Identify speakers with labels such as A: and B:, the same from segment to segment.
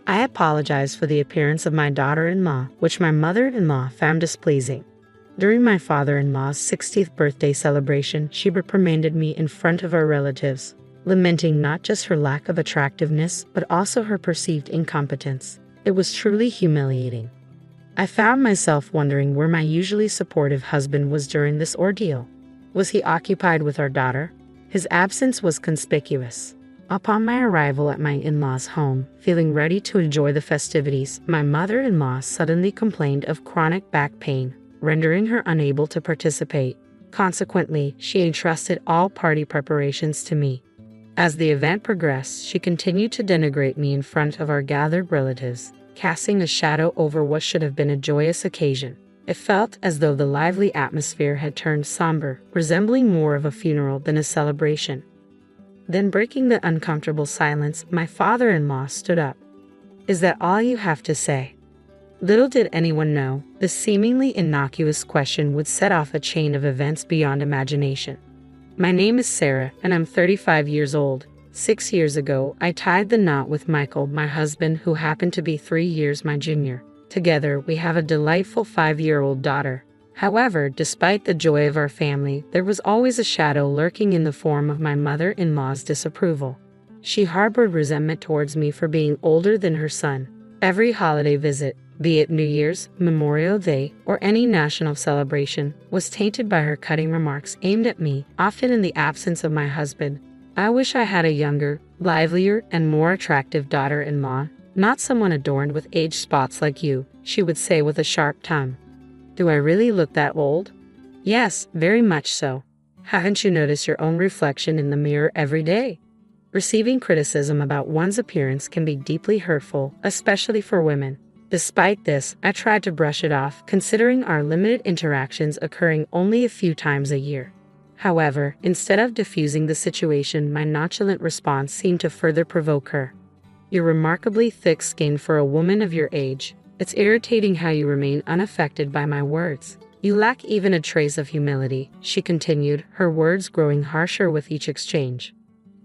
A: I apologized for the appearance of my daughter-in-law, which my mother-in-law found displeasing. During my father-in-law's 60th birthday celebration, she reprimanded me in front of our relatives, lamenting not just her lack of attractiveness, but also her perceived incompetence. It was truly humiliating. I found myself wondering where my usually supportive husband was during this ordeal. Was he occupied with our daughter? His absence was conspicuous. Upon my arrival at my in-laws' home, feeling ready to enjoy the festivities, my mother-in-law suddenly complained of chronic back pain, rendering her unable to participate. Consequently, she entrusted all party preparations to me. As the event progressed, she continued to denigrate me in front of our gathered relatives, casting a shadow over what should have been a joyous occasion. It felt as though the lively atmosphere had turned somber, resembling more of a funeral than a celebration. Then, breaking the uncomfortable silence, my father-in-law stood up. "Is that all you have to say?" Little did anyone know, this seemingly innocuous question would set off a chain of events beyond imagination. My name is Sarah, and I'm 35 years old. 6 years ago, I tied the knot with Michael, my husband, who happened to be 3 years my junior. Together, we have a delightful 5-year-old daughter. However, despite the joy of our family, there was always a shadow lurking in the form of my mother-in-law's disapproval. She harbored resentment towards me for being older than her son. Every holiday visit, be it New Year's, Memorial Day, or any national celebration, was tainted by her cutting remarks aimed at me, often in the absence of my husband. "I wish I had a younger, livelier, and more attractive daughter-in-law, not someone adorned with age spots like you," she would say with a sharp tongue. "Do I really look that old?" "Yes, very much so. Haven't you noticed your own reflection in the mirror every day?" Receiving criticism about one's appearance can be deeply hurtful, especially for women. Despite this, I tried to brush it off, considering our limited interactions occurring only a few times a year. However, instead of diffusing the situation, my nonchalant response seemed to further provoke her. "You're remarkably thick-skinned for a woman of your age. It's irritating how you remain unaffected by my words. You lack even a trace of humility," she continued, her words growing harsher with each exchange.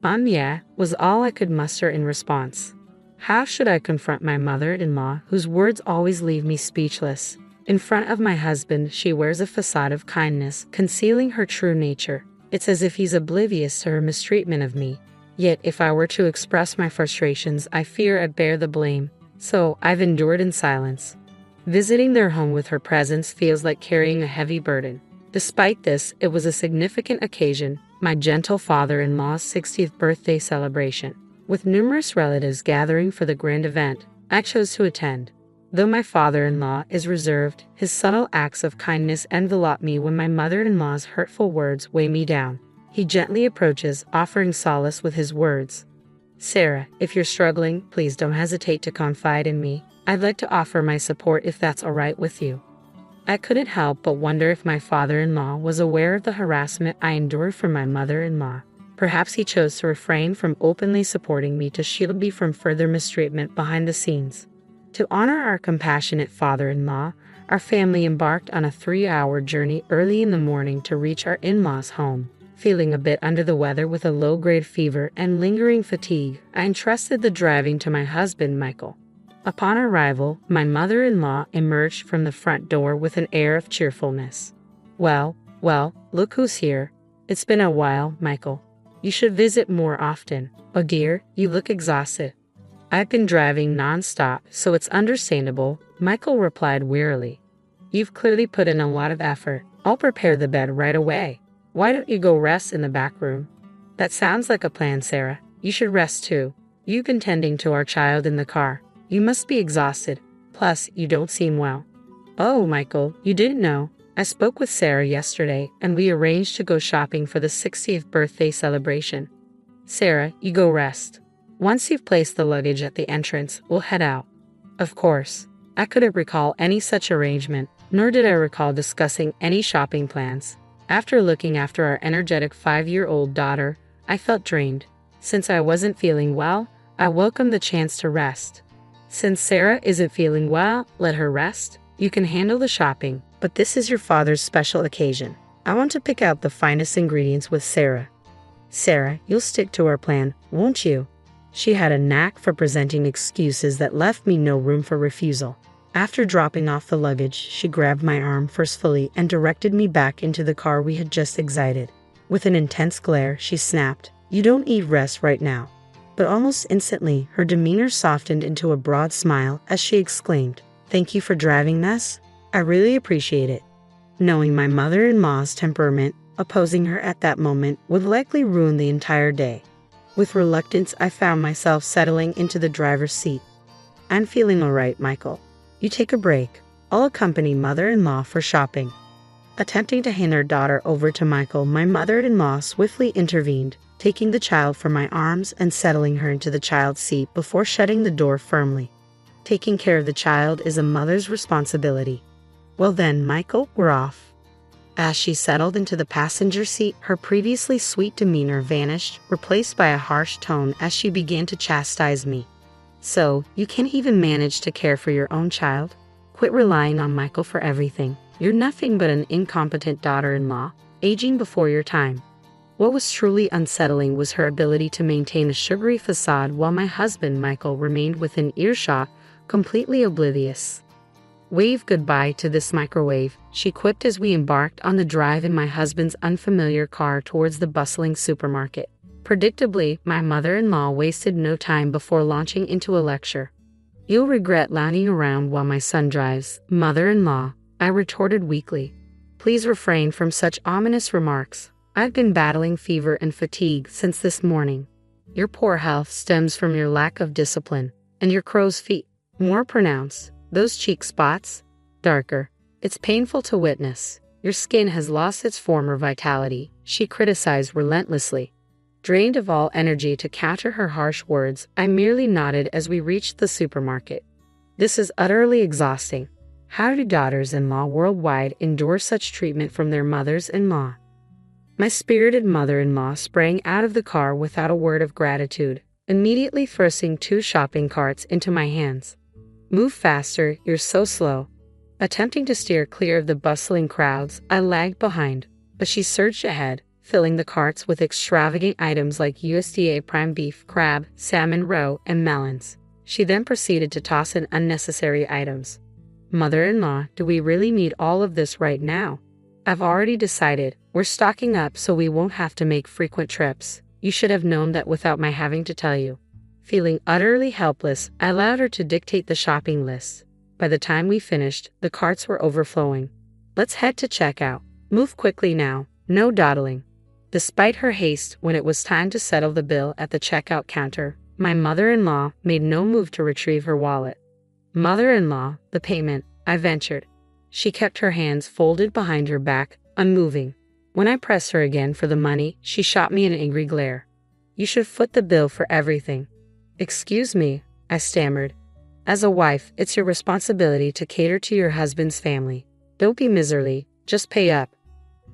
A: "Yeah," was all I could muster in response. How should I confront my mother-in-law, whose words always leave me speechless? In front of my husband, she wears a facade of kindness, concealing her true nature. It's as if he's oblivious to her mistreatment of me. Yet, if I were to express my frustrations, I fear I'd bear the blame. So, I've endured in silence. Visiting their home with her presence feels like carrying a heavy burden. Despite this, it was a significant occasion, my gentle father-in-law's 60th birthday celebration. With numerous relatives gathering for the grand event, I chose to attend. Though my father-in-law is reserved, his subtle acts of kindness envelop me when my mother-in-law's hurtful words weigh me down. He gently approaches, offering solace with his words. "Sarah, if you're struggling, please don't hesitate to confide in me. I'd like to offer my support if that's all right with you." I couldn't help but wonder if my father-in-law was aware of the harassment I endured from my mother-in-law. Perhaps he chose to refrain from openly supporting me to shield me from further mistreatment behind the scenes. To honor our compassionate father-in-law, our family embarked on a 3-hour journey early in the morning to reach our in-laws' home. Feeling a bit under the weather with a low-grade fever and lingering fatigue, I entrusted the driving to my husband, Michael. Upon arrival, my mother-in-law emerged from the front door with an air of cheerfulness. Well, look who's here. It's been a while, Michael. You should visit more often. Oh dear, you look exhausted." "I've been driving non-stop, so it's understandable," Michael replied wearily. "You've clearly put in a lot of effort. I'll prepare the bed right away. Why don't you go rest in the back room?" "That sounds like a plan, Sarah. You should rest too. You've been tending to our child in the car. You must be exhausted. Plus, you don't seem well." "Oh, Michael, you didn't know. I spoke with Sarah yesterday, and we arranged to go shopping for the 60th birthday celebration." "Sarah, you go rest. Once you've placed the luggage at the entrance, we'll head out." Of course, I couldn't recall any such arrangement, nor did I recall discussing any shopping plans. After looking after our energetic 5-year-old daughter, I felt drained. Since I wasn't feeling well, I welcomed the chance to rest. Since Sarah isn't feeling well, let her rest. You can handle the shopping, but this is your father's special occasion. I want to pick out the finest ingredients with Sarah. Sarah, you'll stick to our plan, won't you? She had a knack for presenting excuses that left me no room for refusal. After dropping off the luggage, she grabbed my arm forcefully and directed me back into the car we had just exited. With an intense glare, she snapped, "You don't need rest right now." But almost instantly, her demeanor softened into a broad smile as she exclaimed, "Thank you for driving, Miss. I really appreciate it." Knowing my mother-in-law's temperament, opposing her at that moment would likely ruin the entire day. With reluctance, I found myself settling into the driver's seat. "I'm feeling all right, Michael. You take a break. I'll accompany mother-in-law for shopping." Attempting to hand her daughter over to Michael, my mother-in-law swiftly intervened, taking the child from my arms and settling her into the child's seat before shutting the door firmly. Taking care of the child is a mother's responsibility. "Well then, Michael, we're off." As she settled into the passenger seat, her previously sweet demeanor vanished, replaced by a harsh tone as she began to chastise me. "So, you can't even manage to care for your own child? Quit relying on Michael for everything. You're nothing but an incompetent daughter-in-law, aging before your time." What was truly unsettling was her ability to maintain a sugary facade while my husband, Michael, remained within earshot, completely oblivious. "Wave goodbye to this microwave," she quipped as we embarked on the drive in my husband's unfamiliar car towards the bustling supermarket. Predictably, my mother-in-law wasted no time before launching into a lecture. "You'll regret lounging around while my son drives, mother-in-law," I retorted weakly. "Please refrain from such ominous remarks. I've been battling fever and fatigue since this morning. Your poor health stems from your lack of discipline, and your crow's feet, more pronounced. Those cheek spots, darker. It's painful to witness. Your skin has lost its former vitality," she criticized relentlessly. Drained of all energy to counter her harsh words, I merely nodded as we reached the supermarket. This is utterly exhausting. How do daughters-in-law worldwide endure such treatment from their mothers-in-law? My spirited mother-in-law sprang out of the car without a word of gratitude, immediately thrusting 2 shopping carts into my hands. "Move faster, you're so slow." Attempting to steer clear of the bustling crowds, I lagged behind, but she surged ahead, filling the carts with extravagant items like USDA prime beef, crab, salmon roe, and melons. She then proceeded to toss in unnecessary items. "Mother-in-law, do we really need all of this right now? I've already decided. We're stocking up so we won't have to make frequent trips. You should have known that without my having to tell you." Feeling utterly helpless, I allowed her to dictate the shopping list. By the time we finished, the carts were overflowing. "Let's head to checkout. Move quickly now. No dawdling." Despite her haste, when it was time to settle the bill at the checkout counter, my mother-in-law made no move to retrieve her wallet. "Mother-in-law, the payment," I ventured. She kept her hands folded behind her back, unmoving. When I pressed her again for the money, she shot me an angry glare. "You should foot the bill for everything." "Excuse me," I stammered. "As a wife, it's your responsibility to cater to your husband's family. Don't be miserly, just pay up."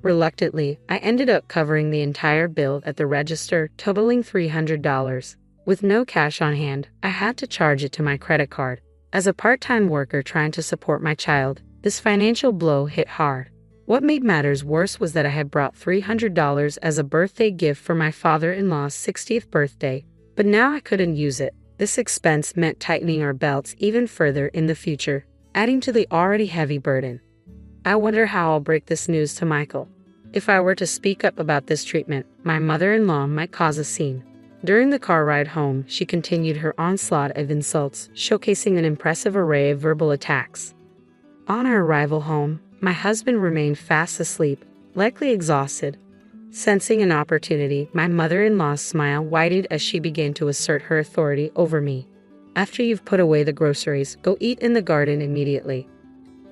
A: Reluctantly, I ended up covering the entire bill at the register, totaling $300. With no cash on hand, I had to charge it to my credit card. As a part-time worker trying to support my child, this financial blow hit hard. What made matters worse was that I had brought $300 as a birthday gift for my father-in-law's 60th birthday, but now I couldn't use it. This expense meant tightening our belts even further in the future, adding to the already heavy burden. I wonder how I'll break this news to Michael. If I were to speak up about this treatment, my mother-in-law might cause a scene. During the car ride home, she continued her onslaught of insults, showcasing an impressive array of verbal attacks. On our arrival home, my husband remained fast asleep, likely exhausted. Sensing an opportunity, my mother-in-law's smile widened as she began to assert her authority over me. "After you've put away the groceries, go eat in the garden immediately.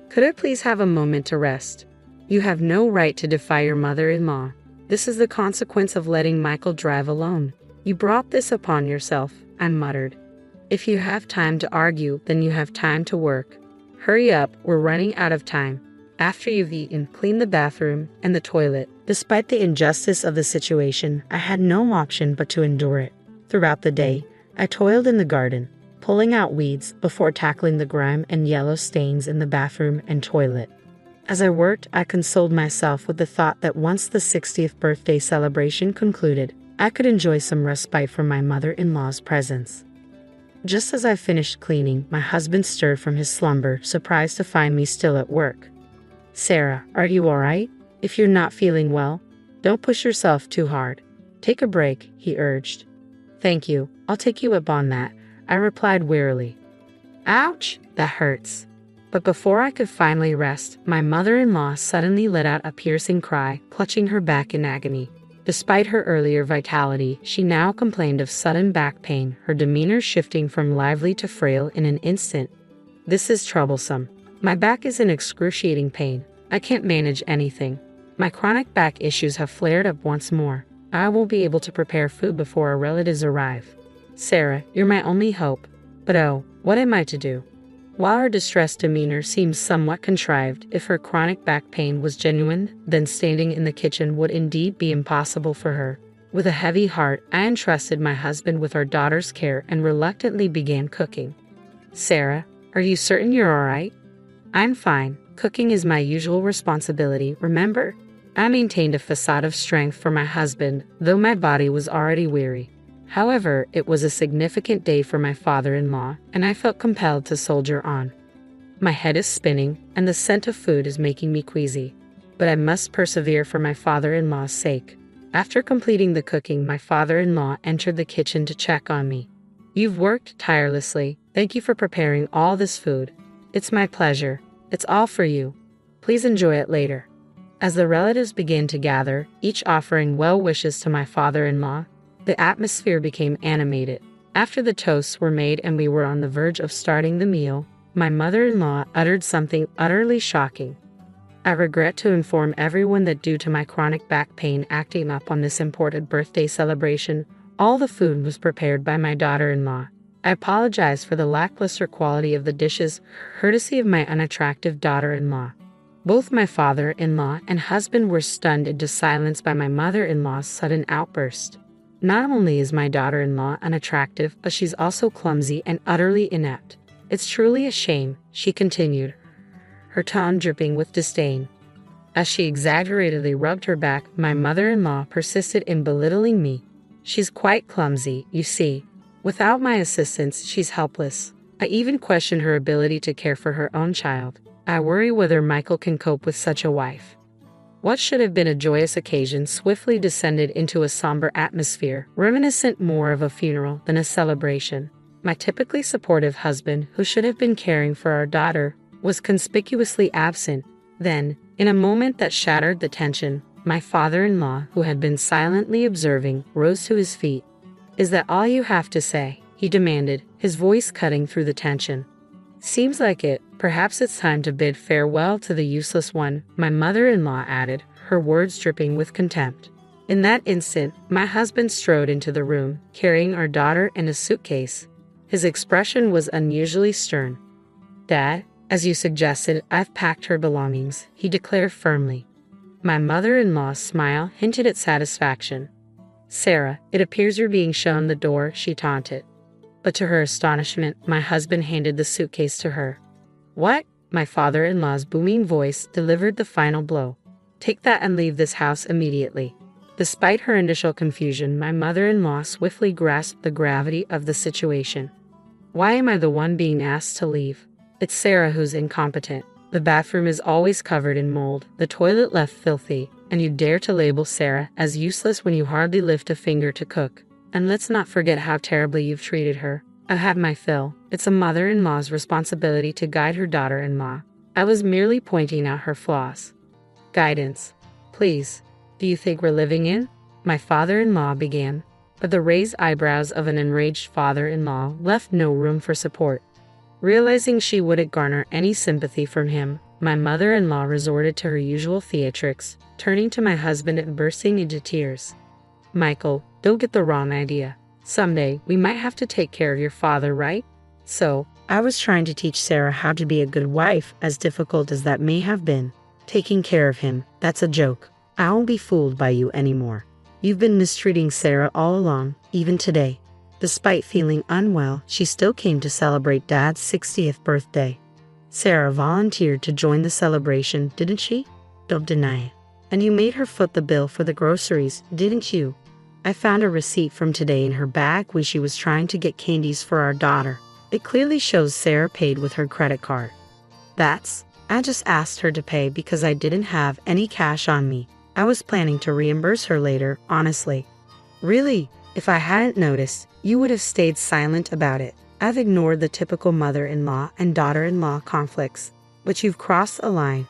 A: Could I please have a moment to rest? You have no right to defy your mother-in-law. This is the consequence of letting Michael drive alone. You brought this upon yourself," I muttered. "If you have time to argue, then you have time to work. Hurry up, we're running out of time. After you've eaten, clean the bathroom and the toilet." Despite the injustice of the situation, I had no option but to endure it. Throughout the day, I toiled in the garden, pulling out weeds before tackling the grime and yellow stains in the bathroom and toilet. As I worked, I consoled myself with the thought that once the 60th birthday celebration concluded, I could enjoy some respite from my mother-in-law's presence. Just as I finished cleaning, my husband stirred from his slumber, surprised to find me still at work. "Sarah, are you all right? If you're not feeling well, don't push yourself too hard. Take a break," he urged. "Thank you, I'll take you up on that," I replied wearily. "Ouch, that hurts." But before I could finally rest, my mother-in-law suddenly let out a piercing cry, clutching her back in agony. Despite her earlier vitality, she now complained of sudden back pain, her demeanor shifting from lively to frail in an instant. "This is troublesome. My back is in excruciating pain. I can't manage anything. My chronic back issues have flared up once more. I won't be able to prepare food before our relatives arrive. Sarah, you're my only hope. But oh, what am I to do?" While her distressed demeanor seemed somewhat contrived, if her chronic back pain was genuine, then standing in the kitchen would indeed be impossible for her. With a heavy heart, I entrusted my husband with our daughter's care and reluctantly began cooking. "Sarah, are you certain you're all right?" "I'm fine. Cooking is my usual responsibility, remember?" I maintained a facade of strength for my husband, though my body was already weary. However, it was a significant day for my father-in-law, and I felt compelled to soldier on. My head is spinning, and the scent of food is making me queasy. But I must persevere for my father-in-law's sake. After completing the cooking, my father-in-law entered the kitchen to check on me. "You've worked tirelessly. Thank you for preparing all this food." "It's my pleasure. It's all for you. Please enjoy it later." As the relatives began to gather, each offering well wishes to my father-in-law, the atmosphere became animated. After the toasts were made and we were on the verge of starting the meal, my mother-in-law uttered something utterly shocking. "I regret to inform everyone that due to my chronic back pain acting up on this important birthday celebration, all the food was prepared by my daughter-in-law. I apologize for the lackluster quality of the dishes, courtesy of my unattractive daughter-in-law." Both my father-in-law and husband were stunned into silence by my mother-in-law's sudden outburst. "Not only is my daughter-in-law unattractive, but she's also clumsy and utterly inept. It's truly a shame," she continued, her tone dripping with disdain. As she exaggeratedly rubbed her back, my mother-in-law persisted in belittling me. "She's quite clumsy, you see. Without my assistance, she's helpless. I even question her ability to care for her own child. I worry whether Michael can cope with such a wife." What should have been a joyous occasion swiftly descended into a somber atmosphere, reminiscent more of a funeral than a celebration. My typically supportive husband, who should have been caring for our daughter, was conspicuously absent. Then, in a moment that shattered the tension, my father-in-law, who had been silently observing, rose to his feet. "Is that all you have to say?" he demanded, his voice cutting through the tension. "Seems like it. Perhaps it's time to bid farewell to the useless one," my mother-in-law added, her words dripping with contempt. In that instant, my husband strode into the room, carrying our daughter in a suitcase. His expression was unusually stern. "Dad, as you suggested, I've packed her belongings," he declared firmly. My mother-in-law's smile hinted at satisfaction. "Sarah, it appears you're being shown the door," she taunted. But to her astonishment, my husband handed the suitcase to her. "What?" My father-in-law's booming voice delivered the final blow. "Take that and leave this house immediately." Despite her initial confusion, my mother-in-law swiftly grasped the gravity of the situation. "Why am I the one being asked to leave? It's Sarah who's incompetent. The bathroom is always covered in mold, the toilet left filthy, and you dare to label Sarah as useless when you hardly lift a finger to cook. And let's not forget how terribly you've treated her. I've had my fill. It's a mother-in-law's responsibility to guide her daughter-in-law. I was merely pointing out her flaws." "Guidance. Please. Do you think we're living in?" my father-in-law began, but the raised eyebrows of an enraged father-in-law left no room for support. Realizing she wouldn't garner any sympathy from him, my mother-in-law resorted to her usual theatrics, turning to my husband and bursting into tears. "Michael, don't get the wrong idea. Someday, we might have to take care of your father, right? So, I was trying to teach Sarah how to be a good wife, as difficult as that may have been. Taking care of him, that's a joke. I won't be fooled by you anymore. You've been mistreating Sarah all along, even today." Despite feeling unwell, she still came to celebrate Dad's 60th birthday. "Sarah volunteered to join the celebration, didn't she? Don't deny it. And you made her foot the bill for the groceries, didn't you?" I found a receipt from today in her bag when she was trying to get candies for our daughter. It clearly shows Sarah paid with her credit card. I just asked her to pay because I didn't have any cash on me. I was planning to reimburse her later, honestly. Really? If I hadn't noticed, you would have stayed silent about it. I've ignored the typical mother-in-law and daughter-in-law conflicts, but you've crossed a line.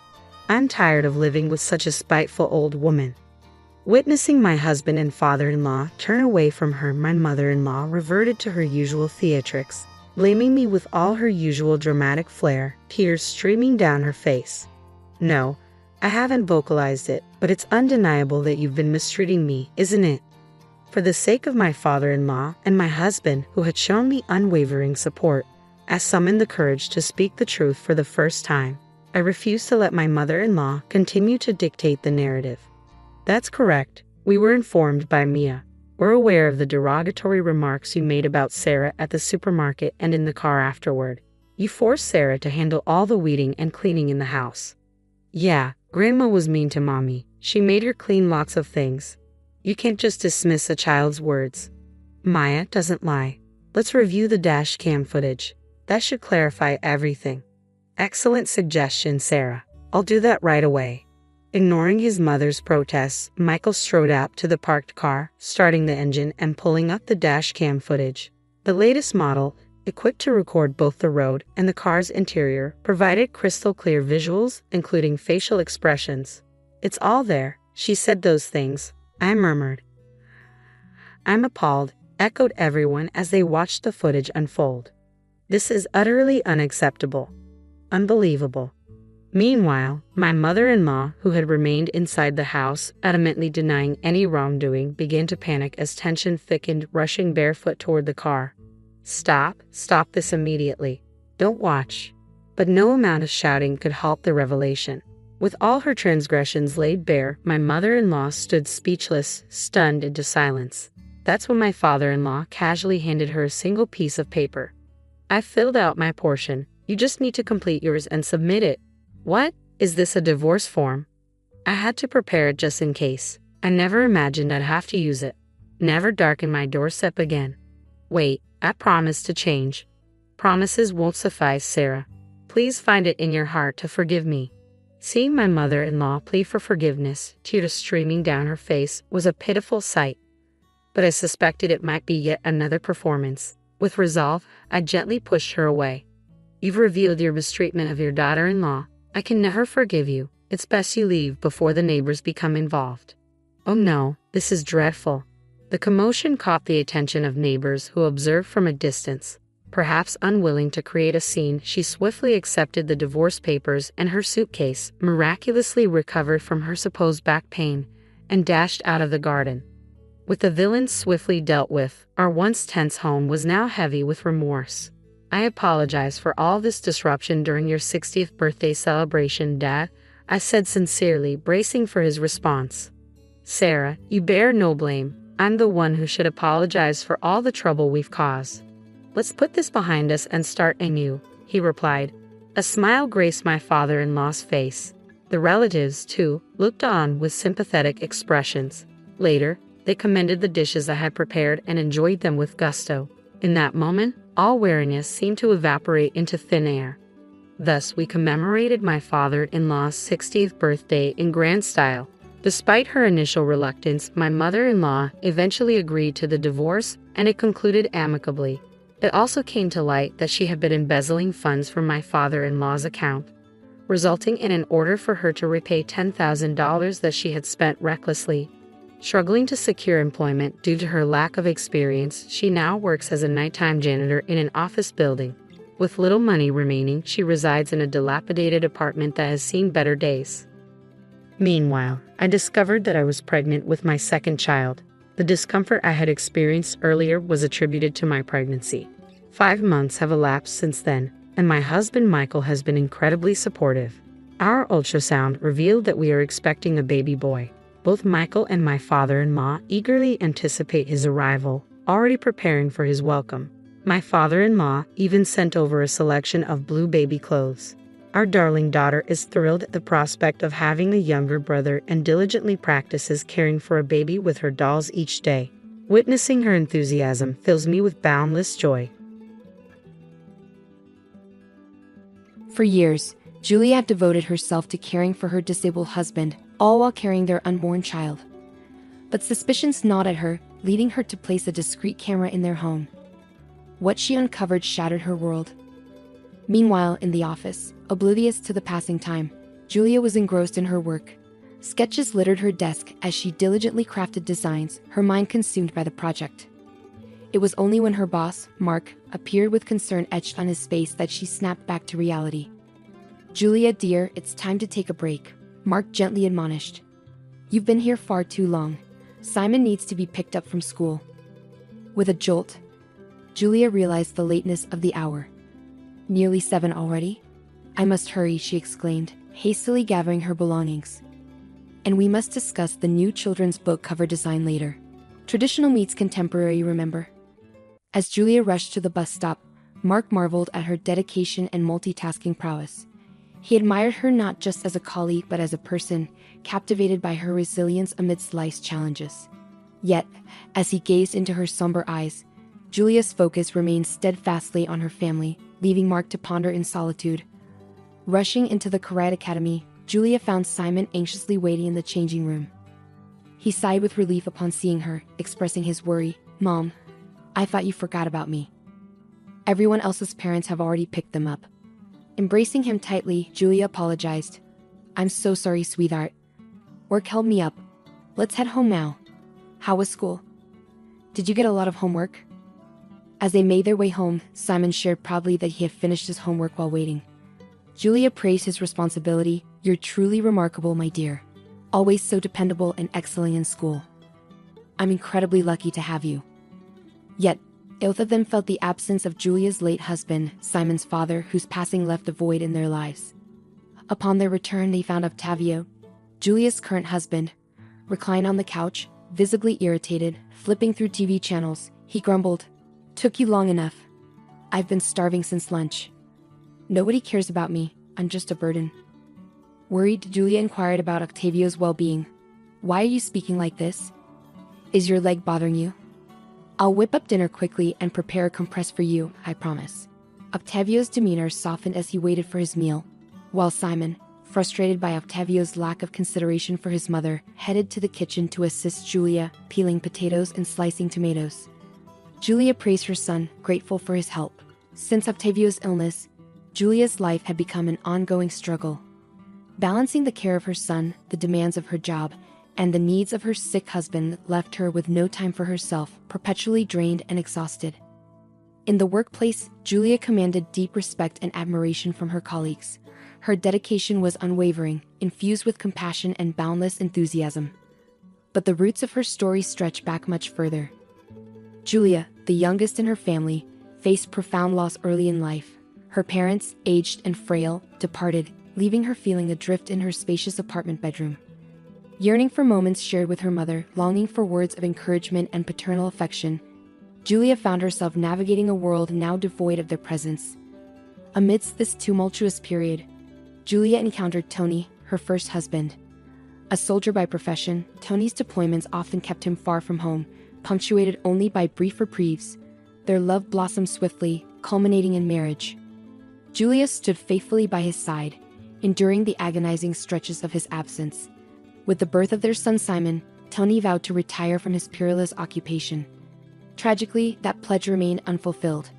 A: I'm tired of living with such a spiteful old woman. Witnessing my husband and father-in-law turn away from her, my mother-in-law reverted to her usual theatrics, blaming me with all her usual dramatic flair, tears streaming down her face. No, I haven't vocalized it, but it's undeniable that you've been mistreating me, isn't it? For the sake of my father-in-law and my husband, who had shown me unwavering support, I summoned the courage to speak the truth for the first time. I refused to let my mother-in-law continue to dictate the narrative. That's correct. We were informed by Mia. We're aware of the derogatory remarks you made about Sarah at the supermarket and in the car afterward. You forced Sarah to handle all the weeding and cleaning in the house. Yeah, Grandma was mean to Mommy. She made her clean lots of things. You can't just dismiss a child's words. Maya doesn't lie. Let's review the dash cam footage. That should clarify everything. Excellent suggestion, Sarah. I'll do that right away. Ignoring his mother's protests, Michael strode out to the parked car, starting the engine and pulling up the dash cam footage. The latest model, equipped to record both the road and the car's interior, provided crystal clear visuals, including facial expressions. It's all there. She said those things, I murmured. I'm appalled, echoed everyone as they watched the footage unfold. This is utterly unacceptable. Unbelievable. Meanwhile, my mother-in-law, who had remained inside the house, adamantly denying any wrongdoing, began to panic as tension thickened, rushing barefoot toward the car. Stop this immediately. Don't watch. But no amount of shouting could halt the revelation. With all her transgressions laid bare, my mother-in-law stood speechless, stunned into silence. That's when my father-in-law casually handed her a single piece of paper. I've filled out my portion. You just need to complete yours and submit it. What? Is this a divorce form? I had to prepare it just in case. I never imagined I'd have to use it. Never darken my doorstep again. Wait, I promise to change. Promises won't suffice, Sarah. Please find it in your heart to forgive me. Seeing my mother-in-law plead for forgiveness, tears streaming down her face, was a pitiful sight. But I suspected it might be yet another performance. With resolve, I gently pushed her away. You've revealed your mistreatment of your daughter-in-law. I can never forgive you. It's best you leave before the neighbors become involved. Oh no, this is dreadful. The commotion caught the attention of neighbors who observed from a distance. Perhaps unwilling to create a scene, she swiftly accepted the divorce papers and her suitcase, miraculously recovered from her supposed back pain, and dashed out of the garden. With the villains swiftly dealt with, our once tense home was now heavy with remorse. I apologize for all this disruption during your 60th birthday celebration, Dad, I said sincerely, bracing for his response. Sarah, you bear no blame. I'm the one who should apologize for all the trouble we've caused. Let's put this behind us and start anew, he replied. A smile graced my father-in-law's face. The relatives, too, looked on with sympathetic expressions. Later, they commended the dishes I had prepared and enjoyed them with gusto. In that moment, all weariness seemed to evaporate into thin air. Thus, we commemorated my father-in-law's 60th birthday in grand style. Despite her initial reluctance, my mother-in-law eventually agreed to the divorce, and it concluded amicably. It also came to light that she had been embezzling funds from my father-in-law's account, resulting in an order for her to repay $10,000 that she had spent recklessly. Struggling to secure employment due to her lack of experience, she now works as a nighttime janitor in an office building. With little money remaining, she resides in a dilapidated apartment that has seen better days. Meanwhile, I discovered that I was pregnant with my second child. The discomfort I had experienced earlier was attributed to my pregnancy. 5 months have elapsed since then, and my husband Michael has been incredibly supportive. Our ultrasound revealed that we are expecting a baby boy. Both Michael and my father-in-law eagerly anticipate his arrival, already preparing for his welcome. My father-in-law even sent over a selection of blue baby clothes. Our darling daughter is thrilled at the prospect of having a younger brother and diligently practices caring for a baby with her dolls each day. Witnessing her enthusiasm fills me with boundless joy.
B: For years, Julia had devoted herself to caring for her disabled husband, all while carrying their unborn child. But suspicions gnawed at her, leading her to place a discreet camera in their home. What she uncovered shattered her world. Meanwhile, in the office, oblivious to the passing time, Julia was engrossed in her work. Sketches littered her desk as she diligently crafted designs, her mind consumed by the project. It was only when her boss, Mark, appeared with concern etched on his face that she snapped back to reality. "Julia, dear, it's time to take a break," Mark gently admonished. "You've been here far too long. Simon needs to be picked up from school." With a jolt, Julia realized the lateness of the hour. "Nearly 7 already? I must hurry," she exclaimed, hastily gathering her belongings. "And we must discuss the new children's book cover design later. Traditional meets contemporary, remember?" As Julia rushed to the bus stop, Mark marveled at her dedication and multitasking prowess. He admired her not just as a colleague but as a person, captivated by her resilience amidst life's challenges. Yet, as he gazed into her somber eyes, Julia's focus remained steadfastly on her family, leaving Mark to ponder in solitude. Rushing into the Karate Academy, Julia found Simon anxiously waiting in the changing room. He sighed with relief upon seeing her, expressing his worry. "Mom, I thought you forgot about me. Everyone else's parents have already picked them up." Embracing him tightly, Julia apologized. "I'm so sorry, sweetheart. Work held me up. Let's head home now. How was school? Did you get a lot of homework?" As they made their way home, Simon shared proudly that he had finished his homework while waiting. Julia praised his responsibility. "You're truly remarkable, my dear. Always so dependable and excelling in school. I'm incredibly lucky to have you." Yet, both of them felt the absence of Julia's late husband, Simon's father, whose passing left a void in their lives. Upon their return, they found Octavio, Julia's current husband, reclined on the couch, visibly irritated, flipping through TV channels. He grumbled, "Took you long enough. I've been starving since lunch. Nobody cares about me. I'm just a burden." Worried, Julia inquired about Octavio's well-being. "Why are you speaking like this? Is your leg bothering you? I'll whip up dinner quickly and prepare a compress for you, I promise." Octavio's demeanor softened as he waited for his meal, while Simon, frustrated by Octavio's lack of consideration for his mother, headed to the kitchen to assist Julia, peeling potatoes and slicing tomatoes. Julia praised her son, grateful for his help. Since Octavio's illness, Julia's life had become an ongoing struggle. Balancing the care of her son, the demands of her job, and the needs of her sick husband left her with no time for herself, perpetually drained and exhausted. In the workplace, Julia commanded deep respect and admiration from her colleagues. Her dedication was unwavering, infused with compassion and boundless enthusiasm. But the roots of her story stretch back much further. Julia, the youngest in her family, faced profound loss early in life. Her parents, aged and frail, departed, leaving her feeling adrift in her spacious apartment bedroom. Yearning for moments shared with her mother, longing for words of encouragement and paternal affection, Julia found herself navigating a world now devoid of their presence. Amidst this tumultuous period, Julia encountered Tony, her first husband. A soldier by profession, Tony's deployments often kept him far from home, punctuated only by brief reprieves. Their love blossomed swiftly, culminating in marriage. Julia stood faithfully by his side, enduring the agonizing stretches of his absence. With the birth of their son Simon, Tony vowed to retire from his perilous occupation. Tragically, that pledge remained unfulfilled.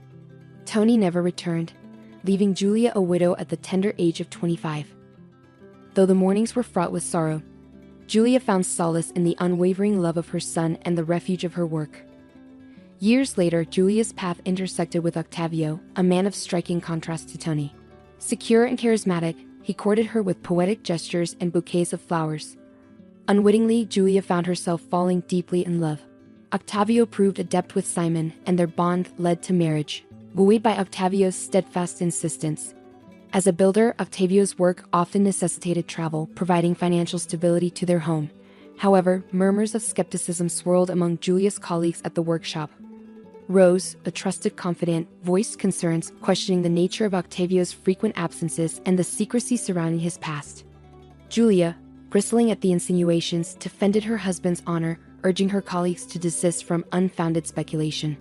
B: Tony never returned, leaving Julia a widow at the tender age of 25. Though the mornings were fraught with sorrow, Julia found solace in the unwavering love of her son and the refuge of her work. Years later, Julia's path intersected with Octavio, a man of striking contrast to Tony. Secure and charismatic, he courted her with poetic gestures and bouquets of flowers. Unwittingly, Julia found herself falling deeply in love. Octavio proved adept with Simon, and their bond led to marriage, buoyed by Octavio's steadfast insistence. As a builder, Octavio's work often necessitated travel, providing financial stability to their home. However, murmurs of skepticism swirled among Julia's colleagues at the workshop. Rose, a trusted confidant, voiced concerns, questioning the nature of Octavio's frequent absences and the secrecy surrounding his past. Julia, bristling at the insinuations, defended her husband's honor, urging her colleagues to desist from unfounded speculation.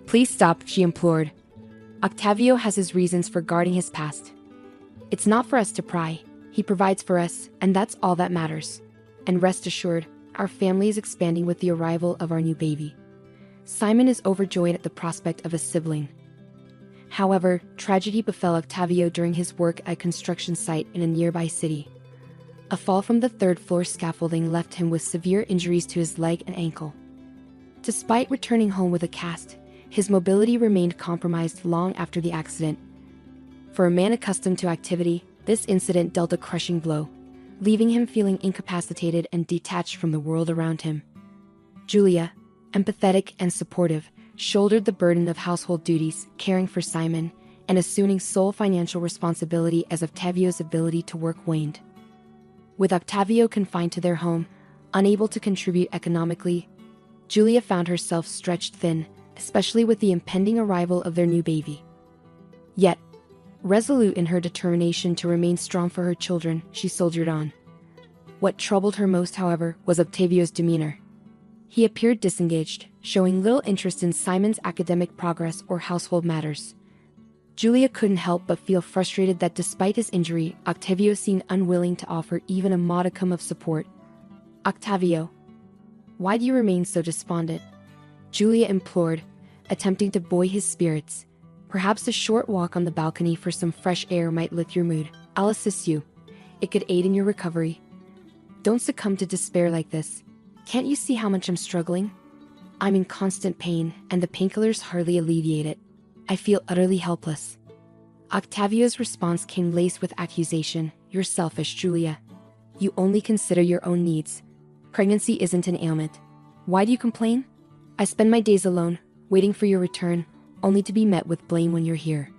B: "Please stop," she implored. "Octavio has his reasons for guarding his past. It's not for us to pry. He provides for us, and that's all that matters. And rest assured, our family is expanding with the arrival of our new baby." Simon is overjoyed at the prospect of a sibling. However, tragedy befell Octavio during his work at a construction site in a nearby city. A fall from the third-floor scaffolding left him with severe injuries to his leg and ankle. Despite returning home with a cast, his mobility remained compromised long after the accident. For a man accustomed to activity, this incident dealt a crushing blow, leaving him feeling incapacitated and detached from the world around him. Julia, empathetic and supportive, shouldered the burden of household duties, caring for Simon, and assuming sole financial responsibility as Octavio's ability to work waned. With Octavio confined to their home, unable to contribute economically, Julia found herself stretched thin, especially with the impending arrival of their new baby. Yet, resolute in her determination to remain strong for her children, she soldiered on. What troubled her most, however, was Octavio's demeanor. He appeared disengaged, showing little interest in Simon's academic progress or household matters. Julia couldn't help but feel frustrated that despite his injury, Octavio seemed unwilling to offer even a modicum of support. "Octavio, why do you remain so despondent?" Julia implored, attempting to buoy his spirits. "Perhaps a short walk on the balcony for some fresh air might lift your mood. I'll assist you. It could aid in your recovery. Don't succumb to despair like this. Can't you see how much I'm struggling? I'm in constant pain, and the painkillers hardly alleviate it. I feel utterly helpless." Octavio's response came laced with accusation. "You're selfish, Julia. You only consider your own needs. Pregnancy isn't an ailment. Why do you complain? I spend my days alone, waiting for your return, only to be met with blame when you're here."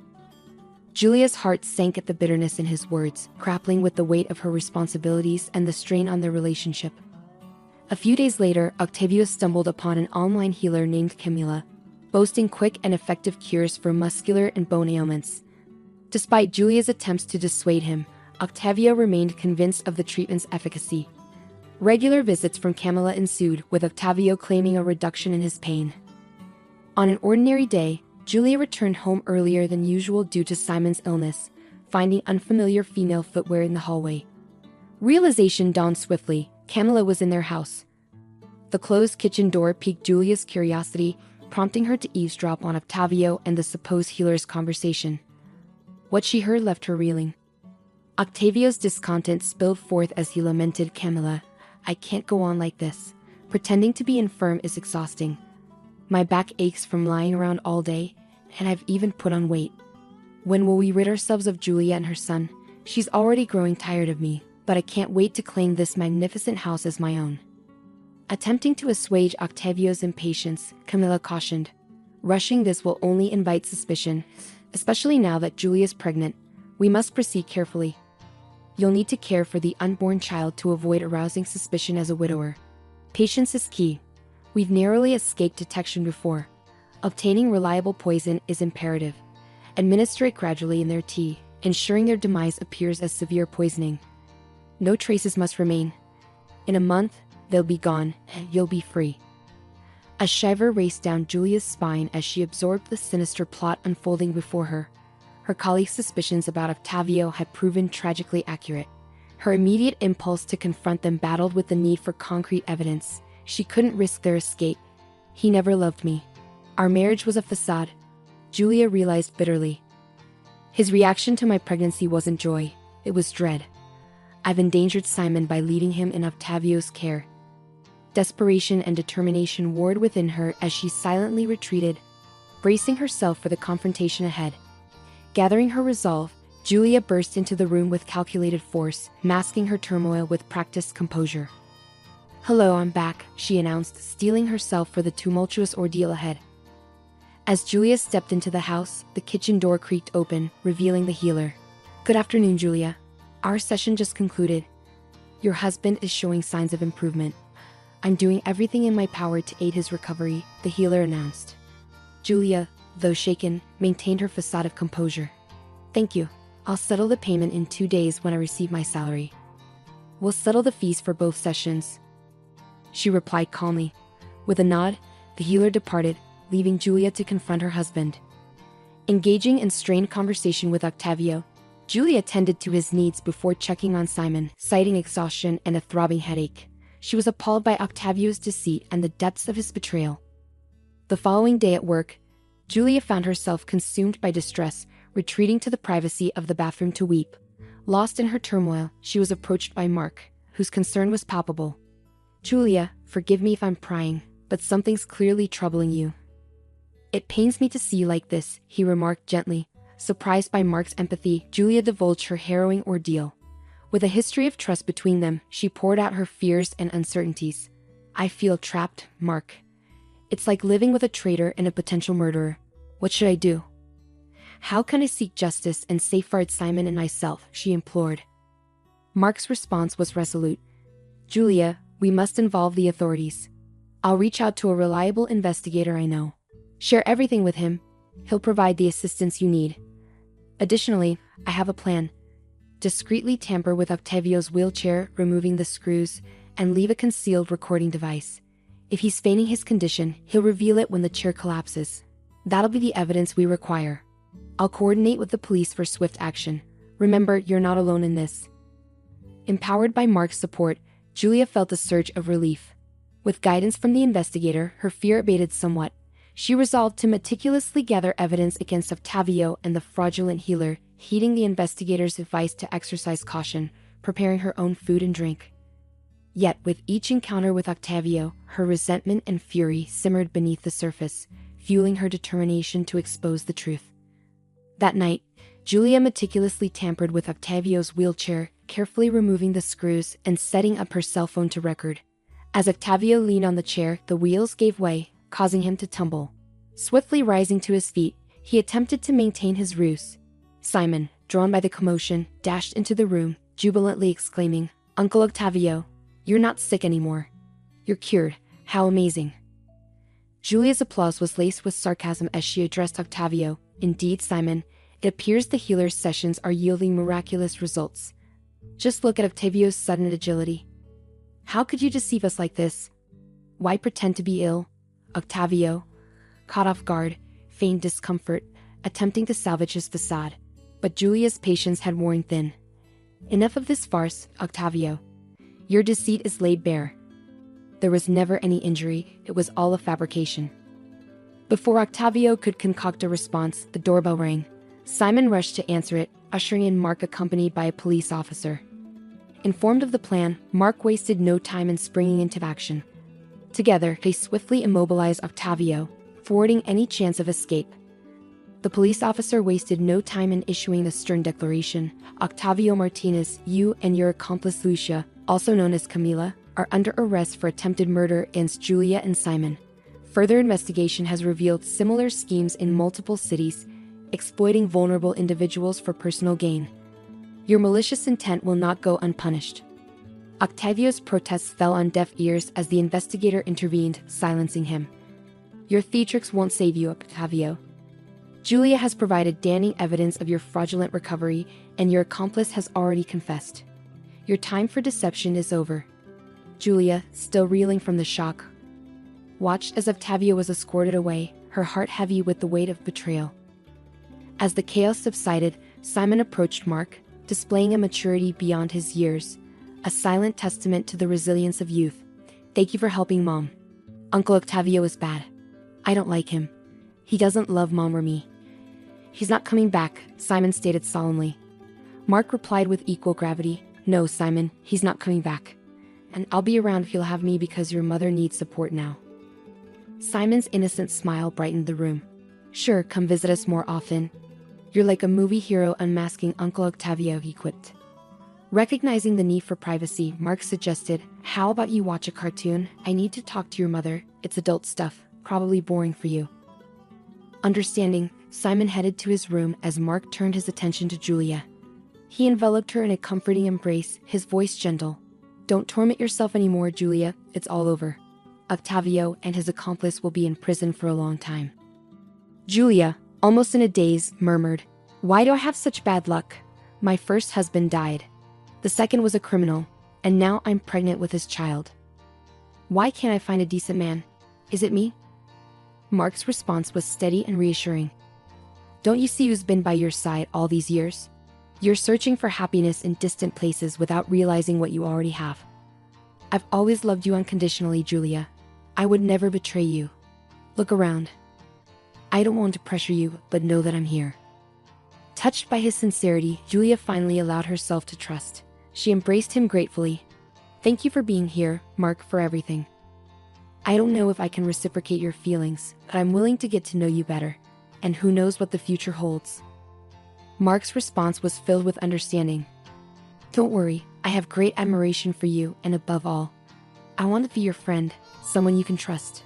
B: Julia's heart sank at the bitterness in his words, grappling with the weight of her responsibilities and the strain on their relationship. A few days later, Octavio stumbled upon an online healer named Camila, boasting quick and effective cures for muscular and bone ailments. Despite Julia's attempts to dissuade him, Octavio remained convinced of the treatment's efficacy. Regular visits from Camila ensued, with Octavio claiming a reduction in his pain. On an ordinary day, Julia returned home earlier than usual due to Simon's illness, finding unfamiliar female footwear in the hallway. Realization dawned swiftly. Camila was in their house. The closed kitchen door piqued Julia's curiosity, prompting her to eavesdrop on Octavio and the supposed healer's conversation. What she heard left her reeling. Octavio's discontent spilled forth as he lamented, "Camila, I can't go on like this. Pretending to be infirm is exhausting. My back aches from lying around all day, and I've even put on weight. When will we rid ourselves of Julia and her son? She's already growing tired of me, but I can't wait to claim this magnificent house as my own." Attempting to assuage Octavio's impatience, Camila cautioned, "Rushing this will only invite suspicion, especially now that Julia's pregnant. We must proceed carefully. You'll need to care for the unborn child to avoid arousing suspicion as a widower. Patience is key. We've narrowly escaped detection before. Obtaining reliable poison is imperative. Administer it gradually in their tea, ensuring their demise appears as severe poisoning. No traces must remain. In a month, they'll be gone, and you'll be free." A shiver raced down Julia's spine as she absorbed the sinister plot unfolding before her. Her colleagues' suspicions about Octavio had proven tragically accurate. Her immediate impulse to confront them battled with the need for concrete evidence. She couldn't risk their escape. "He never loved me. Our marriage was a facade," Julia realized bitterly. "His reaction to my pregnancy wasn't joy, it was dread. I've endangered Simon by leaving him in Octavio's care." Desperation and determination warred within her as she silently retreated, bracing herself for the confrontation ahead. Gathering her resolve, Julia burst into the room with calculated force, masking her turmoil with practiced composure. "Hello, I'm back," she announced, steeling herself for the tumultuous ordeal ahead. As Julia stepped into the house, the kitchen door creaked open, revealing the healer. "Good afternoon, Julia. Our session just concluded. Your husband is showing signs of improvement. I'm doing everything in my power to aid his recovery," the healer announced. Julia, though shaken, maintained her facade of composure. "Thank you. I'll settle the payment in 2 days when I receive my salary. We'll settle the fees for both sessions." she replied calmly. With a nod, the healer departed, leaving Julia to confront her husband. Engaging in strained conversation with Octavio, Julia tended to his needs before checking on Simon, citing exhaustion and a throbbing headache. She was appalled by Octavio's deceit and the depths of his betrayal. The following day at work, Julia found herself consumed by distress, retreating to the privacy of the bathroom to weep. Lost in her turmoil, she was approached by Mark, whose concern was palpable. "Julia, forgive me if I'm prying, but something's clearly troubling you." "It pains me to see you like this," he remarked gently. Surprised by Mark's empathy, Julia divulged her harrowing ordeal. With a history of trust between them, she poured out her fears and uncertainties. "I feel trapped, Mark. It's like living with a traitor and a potential murderer. What should I do? How can I seek justice and safeguard Simon and myself?" she implored. Mark's response was resolute. "Julia, we must involve the authorities. I'll reach out to a reliable investigator I know. Share everything with him. He'll provide the assistance you need. Additionally, I have a plan. Discreetly tamper with Octavio's wheelchair, removing the screws, and leave a concealed recording device. If he's feigning his condition, he'll reveal it when the chair collapses. That'll be the evidence we require. I'll coordinate with the police for swift action. Remember, you're not alone in this." Empowered by Mark's support, Julia felt a surge of relief. With guidance from the investigator, her fear abated somewhat. She resolved to meticulously gather evidence against Octavio and the fraudulent healer, heeding the investigator's advice to exercise caution, preparing her own food and drink. Yet, with each encounter with Octavio, her resentment and fury simmered beneath the surface, fueling her determination to expose the truth. That night, Julia meticulously tampered with Octavio's wheelchair, carefully removing the screws and setting up her cell phone to record. As Octavio leaned on the chair, the wheels gave way, causing him to tumble. Swiftly rising to his feet, he attempted to maintain his ruse. Simon, drawn by the commotion, dashed into the room, jubilantly exclaiming, "Uncle Octavio, you're not sick anymore. You're cured. How amazing." Julia's applause was laced with sarcasm as she addressed Octavio. "Indeed, Simon, it appears the healer's sessions are yielding miraculous results. Just look at Octavio's sudden agility. How could you deceive us like this? Why pretend to be ill?" Octavio, caught off guard, feigned discomfort, attempting to salvage his facade. But Julia's patience had worn thin. "Enough of this farce, Octavio. Your deceit is laid bare. There was never any injury, it was all a fabrication." Before Octavio could concoct a response, the doorbell rang. Simon rushed to answer it, ushering in Mark accompanied by a police officer. Informed of the plan, Mark wasted no time in springing into action. Together, they swiftly immobilized Octavio, thwarting any chance of escape. The police officer wasted no time in issuing a stern declaration. "Octavio Martinez, you and your accomplice Lucia, also known as Camila, are under arrest for attempted murder against Julia and Simon. Further investigation has revealed similar schemes in multiple cities, exploiting vulnerable individuals for personal gain. Your malicious intent will not go unpunished." Octavio's protests fell on deaf ears as the investigator intervened, silencing him. "Your theatrics won't save you, Octavio. Julia has provided damning evidence of your fraudulent recovery, and your accomplice has already confessed. Your time for deception is over." Julia, still reeling from the shock, watched as Octavio was escorted away, her heart heavy with the weight of betrayal. As the chaos subsided, Simon approached Mark, displaying a maturity beyond his years, a silent testament to the resilience of youth. "Thank you for helping Mom. Uncle Octavio is bad. I don't like him. He doesn't love Mom or me." "He's not coming back," Simon stated solemnly. Mark replied with equal gravity, "No, Simon, he's not coming back. And I'll be around if you'll have me because your mother needs support now." Simon's innocent smile brightened the room. "Sure, come visit us more often. You're like a movie hero unmasking Uncle Octavio," he quipped. Recognizing the need for privacy, Mark suggested, "How about you watch a cartoon? I need to talk to your mother. It's adult stuff, probably boring for you." Understanding, Simon headed to his room as Mark turned his attention to Julia. He enveloped her in a comforting embrace, his voice gentle. "Don't torment yourself anymore, Julia. It's all over. Octavio and his accomplice will be in prison for a long time." Julia, almost in a daze, murmured, "Why do I have such bad luck? My first husband died. The second was a criminal, and now I'm pregnant with his child." Why can't I find a decent man? Is it me? Mark's response was steady and reassuring. Don't you see who's been by your side all these years? You're searching for happiness in distant places without realizing what you already have. I've always loved you unconditionally, Julia. I would never betray you. Look around. I don't want to pressure you, but know that I'm here. Touched by his sincerity, Julia finally allowed herself to trust. She embraced him gratefully. Thank you for being here, Mark, for everything. I don't know if I can reciprocate your feelings, but I'm willing to get to know you better. And who knows what the future holds. Mark's response was filled with understanding. Don't worry, I have great admiration for you, and above all, I want to be your friend, someone you can trust.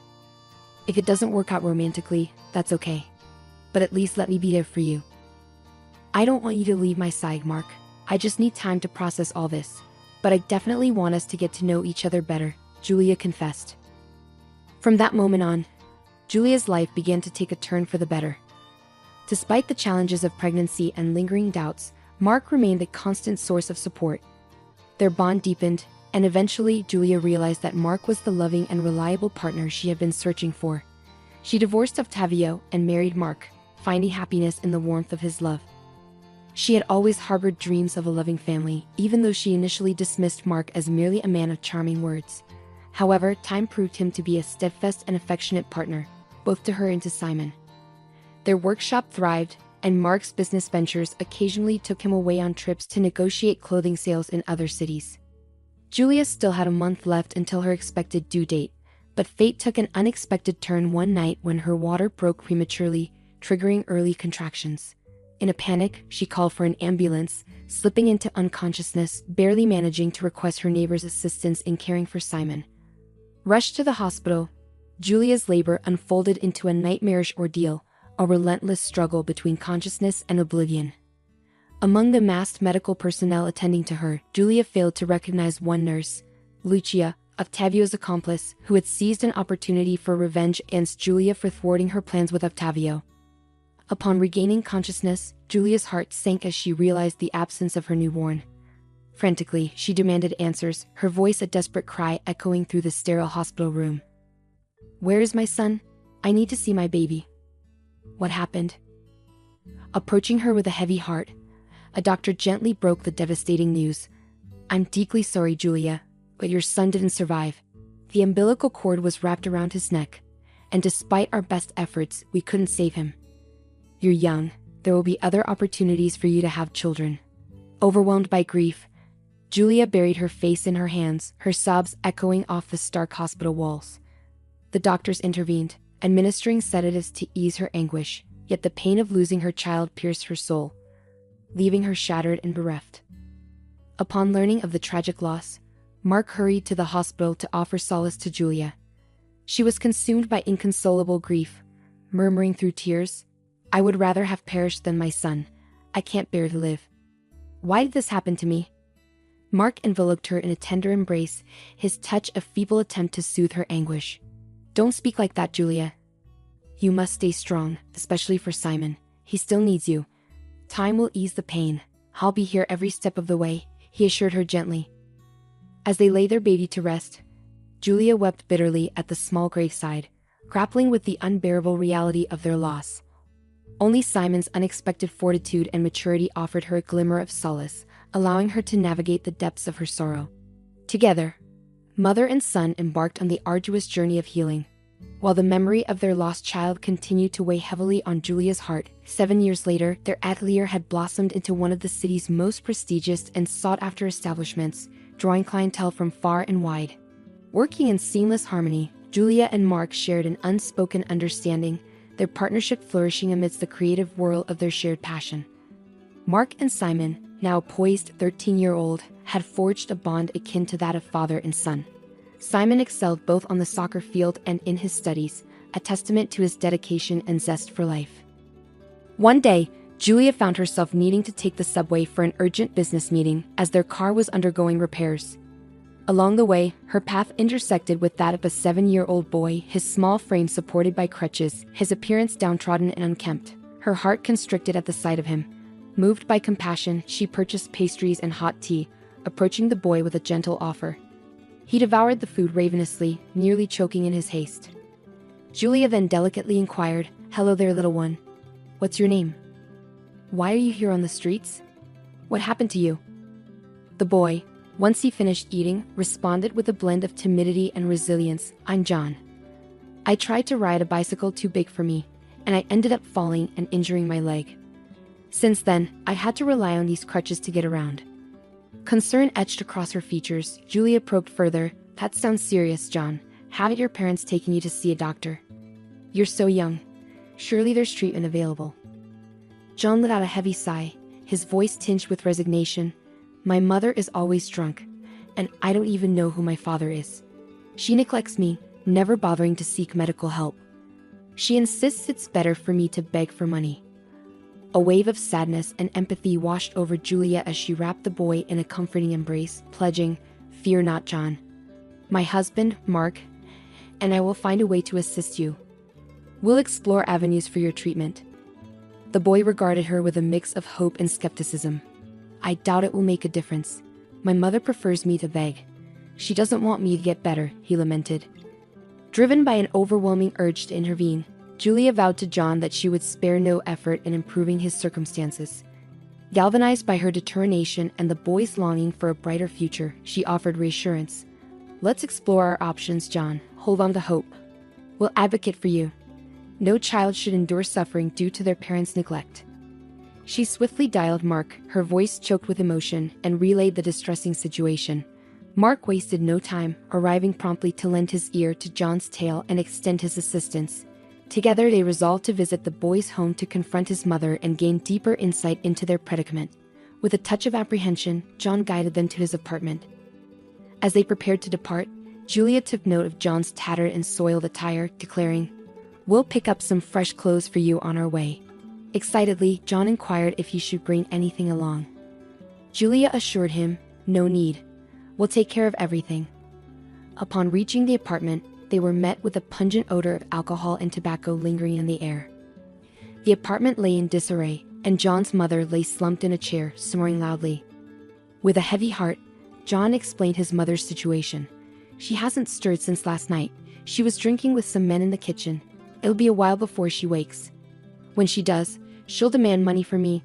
B: If it doesn't work out romantically, that's okay. But at least let me be there for you. I don't want you to leave my side, Mark. I just need time to process all this. But I definitely want us to get to know each other better, Julia confessed. From that moment on, Julia's life began to take a turn for the better. Despite the challenges of pregnancy and lingering doubts, Mark remained a constant source of support. Their bond deepened, and eventually Julia realized that Mark was the loving and reliable partner she had been searching for. She divorced Octavio and married Mark, finding happiness in the warmth of his love. She had always harbored dreams of a loving family, even though she initially dismissed Mark as merely a man of charming words. However, time proved him to be a steadfast and affectionate partner, both to her and to Simon. Their workshop thrived, and Mark's business ventures occasionally took him away on trips to negotiate clothing sales in other cities. Julia still had a month left until her expected due date, but fate took an unexpected turn one night when her water broke prematurely, triggering early contractions. In a panic, she called for an ambulance, slipping into unconsciousness, barely managing to request her neighbor's assistance in caring for Simon. Rushed to the hospital, Julia's labor unfolded into a nightmarish ordeal, a relentless struggle between consciousness and oblivion. Among the massed medical personnel attending to her, Julia failed to recognize one nurse, Lucia, Octavio's accomplice, who had seized an opportunity for revenge against Julia for thwarting her plans with Octavio. Upon regaining consciousness, Julia's heart sank as she realized the absence of her newborn. Frantically, she demanded answers, her voice a desperate cry echoing through the sterile hospital room. Where is my son? I need to see my baby. What happened? Approaching her with a heavy heart, a doctor gently broke the devastating news. I'm deeply sorry, Julia, but your son didn't survive. The umbilical cord was wrapped around his neck, and despite our best efforts, we couldn't save him. You're young. There will be other opportunities for you to have children. Overwhelmed by grief, Julia buried her face in her hands, her sobs echoing off the stark hospital walls. The doctors intervened, administering sedatives to ease her anguish, yet the pain of losing her child pierced her soul, leaving her shattered and bereft. Upon learning of the tragic loss, Mark hurried to the hospital to offer solace to Julia. She was consumed by inconsolable grief, murmuring through tears, I would rather have perished than my son. I can't bear to live. Why did this happen to me? Mark enveloped her in a tender embrace, his touch a feeble attempt to soothe her anguish. Don't speak like that, Julia. You must stay strong, especially for Simon. He still needs you. Time will ease the pain. I'll be here every step of the way, he assured her gently. As they lay their baby to rest, Julia wept bitterly at the small graveside, grappling with the unbearable reality of their loss. Only Simon's unexpected fortitude and maturity offered her a glimmer of solace, allowing her to navigate the depths of her sorrow. Together, mother and son embarked on the arduous journey of healing. While the memory of their lost child continued to weigh heavily on Julia's heart, 7 years later, their atelier had blossomed into one of the city's most prestigious and sought-after establishments, drawing clientele from far and wide. Working in seamless harmony, Julia and Mark shared an unspoken understanding, their partnership flourishing amidst the creative whirl of their shared passion. Mark and Simon, now poised 13-year-old, had forged a bond akin to that of father and son. Simon excelled both on the soccer field and in his studies, a testament to his dedication and zest for life. One day, Julia found herself needing to take the subway for an urgent business meeting as their car was undergoing repairs. Along the way, her path intersected with that of a 7-year-old boy, his small frame supported by crutches, his appearance downtrodden and unkempt. Her heart constricted at the sight of him. Moved by compassion, she purchased pastries and hot tea, approaching the boy with a gentle offer. He devoured the food ravenously, nearly choking in his haste. Julia then delicately inquired, "Hello there, little one. What's your name? Why are you here on the streets? What happened to you?" The boy, once he finished eating, responded with a blend of timidity and resilience, "I'm John. I tried to ride a bicycle too big for me, and I ended up falling and injuring my leg. Since then, I had to rely on these crutches to get around." Concern etched across her features, Julia probed further, "That sounds serious, John. Haven't your parents taken you to see a doctor? You're so young. Surely there's treatment available." John let out a heavy sigh, his voice tinged with resignation. "My mother is always drunk, and I don't even know who my father is. She neglects me, never bothering to seek medical help. She insists it's better for me to beg for money." A wave of sadness and empathy washed over Julia as she wrapped the boy in a comforting embrace, pledging, "Fear not, John. My husband, Mark, and I will find a way to assist you. We'll explore avenues for your treatment." The boy regarded her with a mix of hope and skepticism. "I doubt it will make a difference. My mother prefers me to beg. She doesn't want me to get better," he lamented. Driven by an overwhelming urge to intervene, Julia vowed to John that she would spare no effort in improving his circumstances. Galvanized by her determination and the boy's longing for a brighter future, she offered reassurance. "Let's explore our options, John. Hold on to hope. We'll advocate for you. No child should endure suffering due to their parents' neglect." She swiftly dialed Mark, her voice choked with emotion, and relayed the distressing situation. Mark wasted no time, arriving promptly to lend his ear to John's tale and extend his assistance. Together they resolved to visit the boy's home to confront his mother and gain deeper insight into their predicament. With a touch of apprehension, John guided them to his apartment. As they prepared to depart, Julia took note of John's tattered and soiled attire, declaring, "We'll pick up some fresh clothes for you on our way." Excitedly, John inquired if he should bring anything along. Julia assured him, "No need. We'll take care of everything." Upon reaching the apartment, they were met with a pungent odor of alcohol and tobacco lingering in the air. The apartment lay in disarray, and John's mother lay slumped in a chair, snoring loudly. With a heavy heart, John explained his mother's situation. "She hasn't stirred since last night. She was drinking with some men in the kitchen. It'll be a while before she wakes. When she does, she'll demand money from me,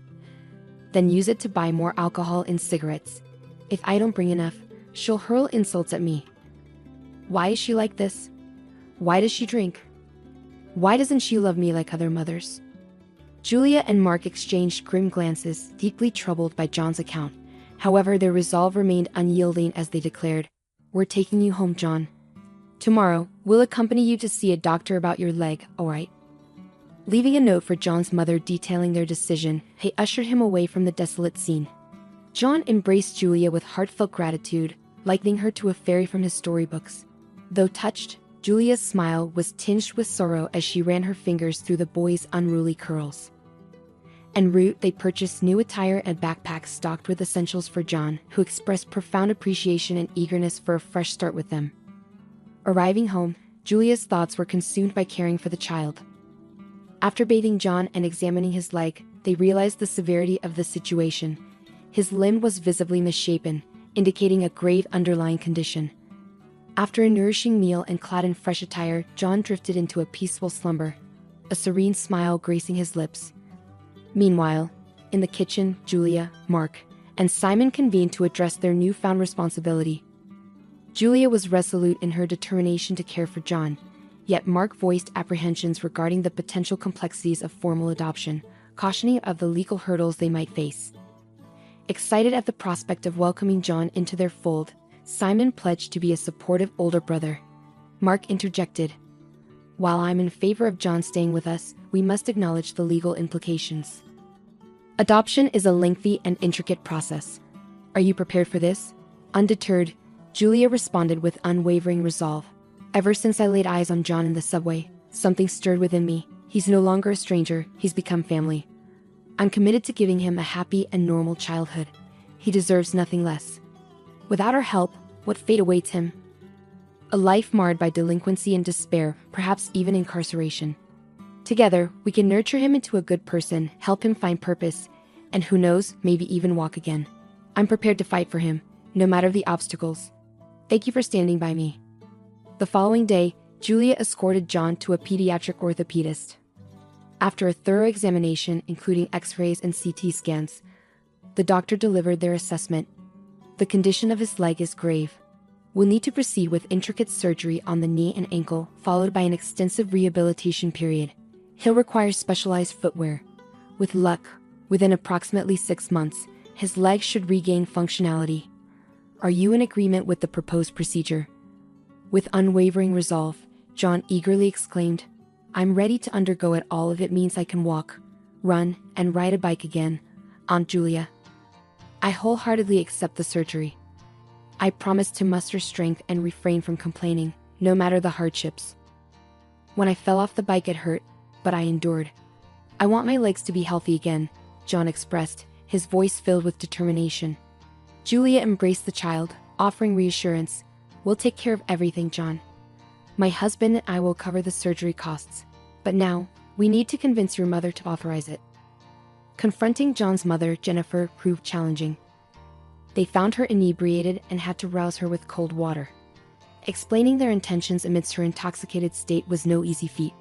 B: then use it to buy more alcohol and cigarettes. If I don't bring enough, she'll hurl insults at me. Why is she like this? Why does she drink? Why doesn't she love me like other mothers?" Julia and Mark exchanged grim glances, deeply troubled by John's account. However, their resolve remained unyielding as they declared, "We're taking you home, John. Tomorrow, we'll accompany you to see a doctor about your leg, all right?" Leaving a note for John's mother detailing their decision, they ushered him away from the desolate scene. John embraced Julia with heartfelt gratitude, likening her to a fairy from his storybooks. Though touched, Julia's smile was tinged with sorrow as she ran her fingers through the boy's unruly curls. En route, they purchased new attire and backpacks stocked with essentials for John, who expressed profound appreciation and eagerness for a fresh start with them. Arriving home, Julia's thoughts were consumed by caring for the child. After bathing John and examining his leg, they realized the severity of the situation. His limb was visibly misshapen, indicating a grave underlying condition. After a nourishing meal and clad in fresh attire, John drifted into a peaceful slumber, a serene smile gracing his lips. Meanwhile, in the kitchen, Julia, Mark, and Simon convened to address their newfound responsibility. Julia was resolute in her determination to care for John, yet Mark voiced apprehensions regarding the potential complexities of formal adoption, cautioning of the legal hurdles they might face. Excited at the prospect of welcoming John into their fold, Simon pledged to be a supportive older brother. Mark interjected, "While I'm in favor of John staying with us, we must acknowledge the legal implications. Adoption is a lengthy and intricate process. Are you prepared for this?" Undeterred, Julia responded with unwavering resolve. "Ever since I laid eyes on John in the subway, something stirred within me. He's no longer a stranger, he's become family. I'm committed to giving him a happy and normal childhood. He deserves nothing less. Without our help, what fate awaits him? A life marred by delinquency and despair, perhaps even incarceration. Together, we can nurture him into a good person, help him find purpose, and who knows, maybe even walk again. I'm prepared to fight for him, no matter the obstacles." Thank you for standing by me. The following day, Julia escorted John to a pediatric orthopedist. After a thorough examination, including x-rays and CT scans, the doctor delivered their assessment. The condition of his leg is grave. We'll need to proceed with intricate surgery on the knee and ankle, followed by an extensive rehabilitation period. He'll require specialized footwear. With luck, within approximately 6 months, his leg should regain functionality. Are you in agreement with the proposed procedure? With unwavering resolve, John eagerly exclaimed, I'm ready to undergo it all if it means I can walk, run, and ride a bike again, Aunt Julia. I wholeheartedly accept the surgery. I promise to muster strength and refrain from complaining, no matter the hardships. When I fell off the bike it hurt, but I endured. I want my legs to be healthy again, John expressed, his voice filled with determination. Julia embraced the child, offering reassurance. We'll take care of everything, John. My husband and I will cover the surgery costs. But now, we need to convince your mother to authorize it. Confronting John's mother, Jennifer, proved challenging. They found her inebriated and had to rouse her with cold water. Explaining their intentions amidst her intoxicated state was no easy feat.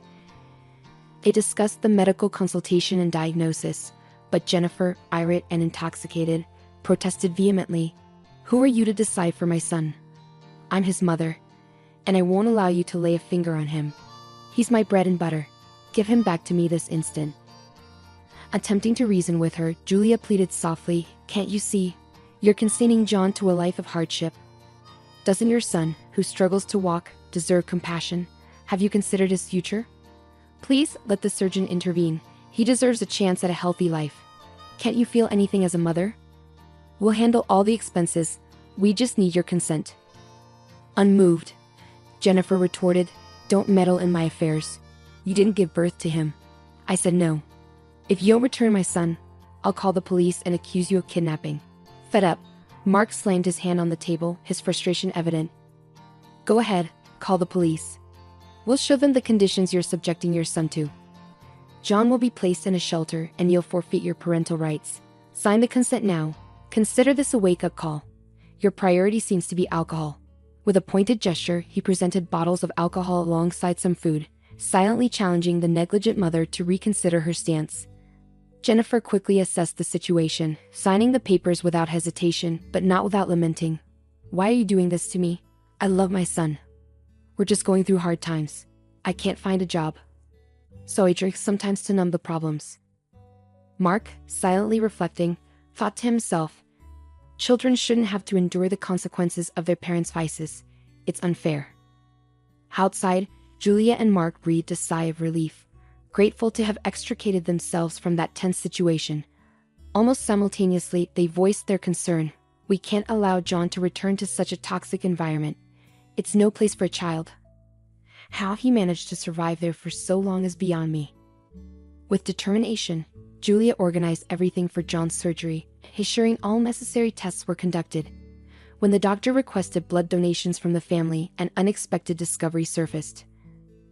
B: They discussed the medical consultation and diagnosis, but Jennifer, irate and intoxicated, protested vehemently. Who are you to decide for my son? I'm his mother, and I won't allow you to lay a finger on him. He's my bread and butter. Give him back to me this instant. Attempting to reason with her, Julia pleaded softly, Can't you see? You're consigning John to a life of hardship. Doesn't your son, who struggles to walk, deserve compassion? Have you considered his future? Please let the surgeon intervene. He deserves a chance at a healthy life. Can't you feel anything as a mother? We'll handle all the expenses. We just need your consent. Unmoved, Jennifer retorted, Don't meddle in my affairs. You didn't give birth to him. I said no. If you don't return my son, I'll call the police and accuse you of kidnapping. Fed up, Mark slammed his hand on the table, his frustration evident. Go ahead, call the police. We'll show them the conditions you're subjecting your son to. John will be placed in a shelter and you'll forfeit your parental rights. Sign the consent now. Consider this a wake-up call. Your priority seems to be alcohol. With a pointed gesture, he presented bottles of alcohol alongside some food, silently challenging the negligent mother to reconsider her stance. Jennifer quickly assessed the situation, signing the papers without hesitation, but not without lamenting. Why are you doing this to me? I love my son. We're just going through hard times. I can't find a job. So I drink sometimes to numb the problems. Mark, silently reflecting, thought to himself, children shouldn't have to endure the consequences of their parents' vices. It's unfair. Outside, Julia and Mark breathed a sigh of relief, grateful to have extricated themselves from that tense situation. Almost simultaneously, they voiced their concern. We can't allow John to return to such a toxic environment. It's no place for a child. How he managed to survive there for so long is beyond me. With determination, Julia organized everything for John's surgery, ensuring all necessary tests were conducted. When the doctor requested blood donations from the family, an unexpected discovery surfaced.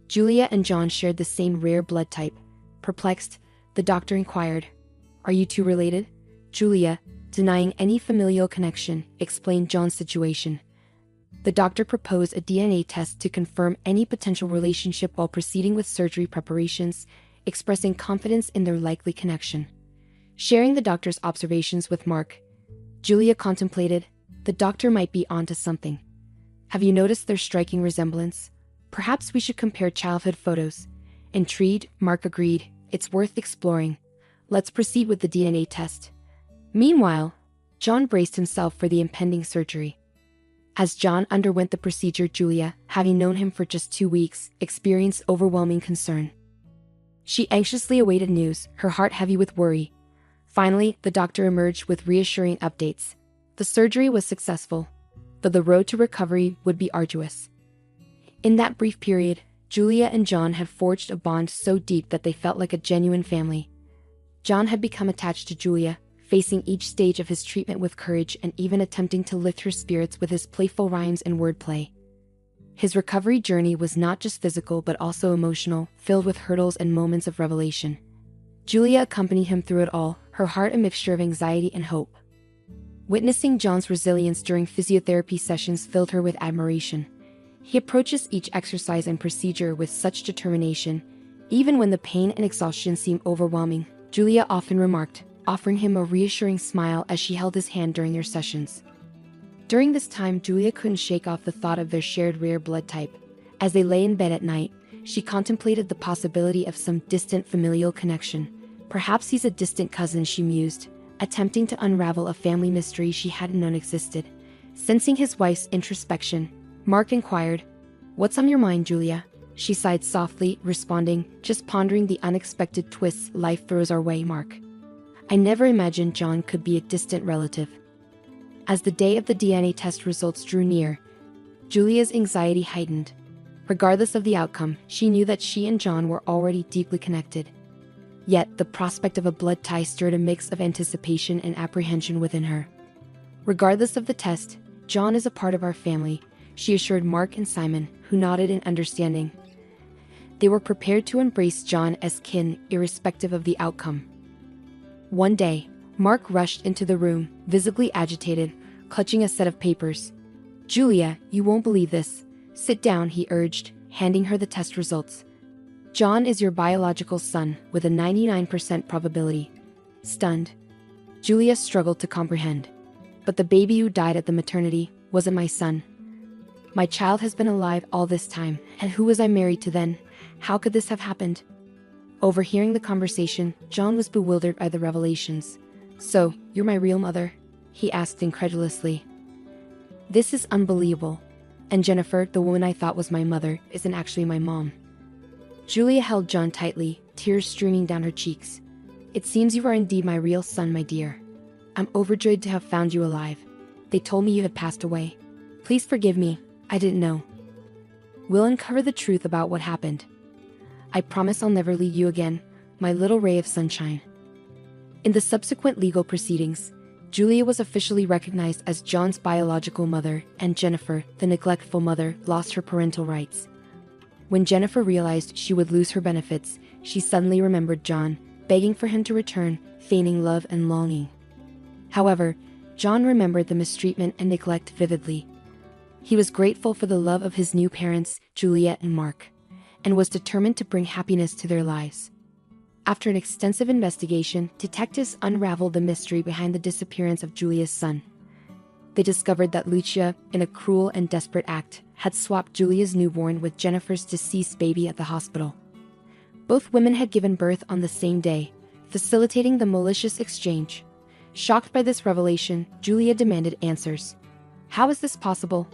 B: Julia and John shared the same rare blood type. Perplexed, the doctor inquired, Are you two related? Julia, denying any familial connection, explained John's situation. The doctor proposed a DNA test to confirm any potential relationship while proceeding with surgery preparations, expressing confidence in their likely connection. Sharing the doctor's observations with Mark, Julia contemplated, the doctor might be onto something. Have you noticed their striking resemblance? Perhaps we should compare childhood photos. Intrigued, Mark agreed, it's worth exploring. Let's proceed with the DNA test. Meanwhile, John braced himself for the impending surgery. As John underwent the procedure, Julia, having known him for just 2 weeks, experienced overwhelming concern. She anxiously awaited news, her heart heavy with worry. Finally, the doctor emerged with reassuring updates. The surgery was successful, but the road to recovery would be arduous. In that brief period, Julia and John had forged a bond so deep that they felt like a genuine family. John had become attached to Julia, facing each stage of his treatment with courage and even attempting to lift her spirits with his playful rhymes and wordplay. His recovery journey was not just physical but also emotional, filled with hurdles and moments of revelation. Julia accompanied him through it all, her heart a mixture of anxiety and hope. Witnessing John's resilience during physiotherapy sessions filled her with admiration. He approaches each exercise and procedure with such determination, even when the pain and exhaustion seem overwhelming, Julia often remarked, offering him a reassuring smile as she held his hand during their sessions. During this time, Julia couldn't shake off the thought of their shared rare blood type. As they lay in bed at night, she contemplated the possibility of some distant familial connection. Perhaps he's a distant cousin, she mused, attempting to unravel a family mystery she hadn't known existed. Sensing his wife's introspection, Mark inquired, "What's on your mind, Julia?" She sighed softly, responding, "Just pondering the unexpected twists life throws our way, Mark. I never imagined John could be a distant relative." As the day of the DNA test results drew near, Julia's anxiety heightened. Regardless of the outcome, she knew that she and John were already deeply connected. Yet, the prospect of a blood tie stirred a mix of anticipation and apprehension within her. "Regardless of the test, John is a part of our family," she assured Mark and Simon, who nodded in understanding. They were prepared to embrace John as kin, irrespective of the outcome. One day, Mark rushed into the room, visibly agitated, clutching a set of papers. "Julia, you won't believe this. Sit down," he urged, handing her the test results. "John is your biological son, with a 99% probability." Stunned, Julia struggled to comprehend. "But the baby who died at the maternity wasn't my son. My child has been alive all this time, and who was I married to then? How could this have happened?" Overhearing the conversation, John was bewildered by the revelations. "So, you're my real mother?" he asked incredulously. "This is unbelievable. And Jennifer, the woman I thought was my mother, isn't actually my mom." Julia held John tightly, tears streaming down her cheeks. "It seems you are indeed my real son, my dear. I'm overjoyed to have found you alive. They told me you had passed away. Please forgive me, I didn't know. We'll uncover the truth about what happened. I promise I'll never leave you again, my little ray of sunshine." In the subsequent legal proceedings, Julia was officially recognized as John's biological mother, and Jennifer, the neglectful mother, lost her parental rights. When Jennifer realized she would lose her benefits, she suddenly remembered John, begging for him to return, feigning love and longing. However, John remembered the mistreatment and neglect vividly. He was grateful for the love of his new parents, Julia and Mark, and was determined to bring happiness to their lives. After an extensive investigation, detectives unraveled the mystery behind the disappearance of Julia's son. They discovered that Lucia, in a cruel and desperate act, had swapped Julia's newborn with Jennifer's deceased baby at the hospital. Both women had given birth on the same day, facilitating the malicious exchange. Shocked by this revelation, Julia demanded answers. How is this possible?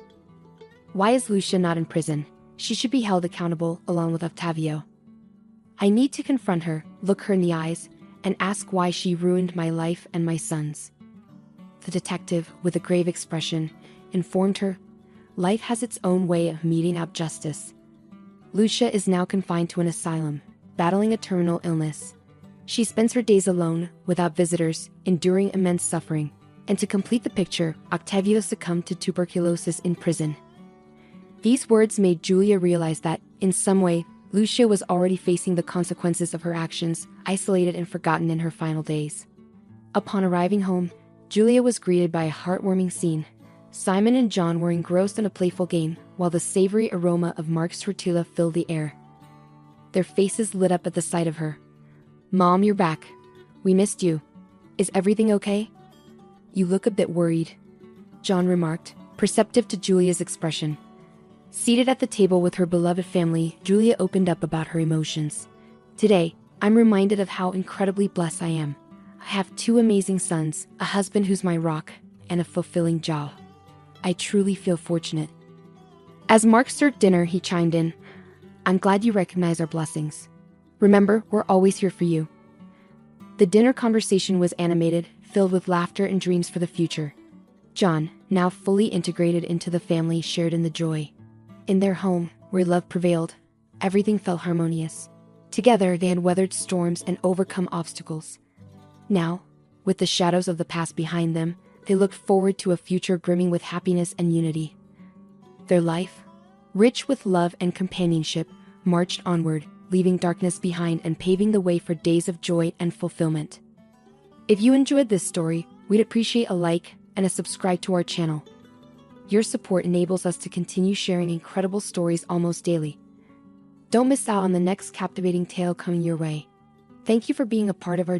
B: Why is Lucia not in prison? She should be held accountable along with Octavio. I need to confront her, look her in the eyes, and ask why she ruined my life and my son's. The detective, with a grave expression, informed her, life has its own way of meting out justice. Lucia is now confined to an asylum, battling a terminal illness. She spends her days alone, without visitors, enduring immense suffering. And to complete the picture, Octavio succumbed to tuberculosis in prison. These words made Julia realize that, in some way, Lucia was already facing the consequences of her actions, isolated and forgotten in her final days. Upon arriving home, Julia was greeted by a heartwarming scene. Simon and John were engrossed in a playful game, while the savory aroma of Mark's tortilla filled the air. Their faces lit up at the sight of her. "Mom, you're back. We missed you. Is everything okay?" "You look a bit worried," John remarked, perceptive to Julia's expression. Seated at the table with her beloved family, Julia opened up about her emotions. "Today, I'm reminded of how incredibly blessed I am. I have 2 amazing sons, a husband who's my rock, and a fulfilling job. I truly feel fortunate." As Mark served dinner, he chimed in, "I'm glad you recognize our blessings. Remember, we're always here for you." The dinner conversation was animated, filled with laughter and dreams for the future. John, now fully integrated into the family, shared in the joy. In their home, where love prevailed, everything felt harmonious. Together, they had weathered storms and overcome obstacles. Now, with the shadows of the past behind them, they looked forward to a future brimming with happiness and unity. Their life, rich with love and companionship, marched onward, leaving darkness behind and paving the way for days of joy and fulfillment. If you enjoyed this story, we'd appreciate a like, and a subscribe to our channel. Your support enables us to continue sharing incredible stories almost daily. Don't miss out on the next captivating tale coming your way. Thank you for being a part of our journey.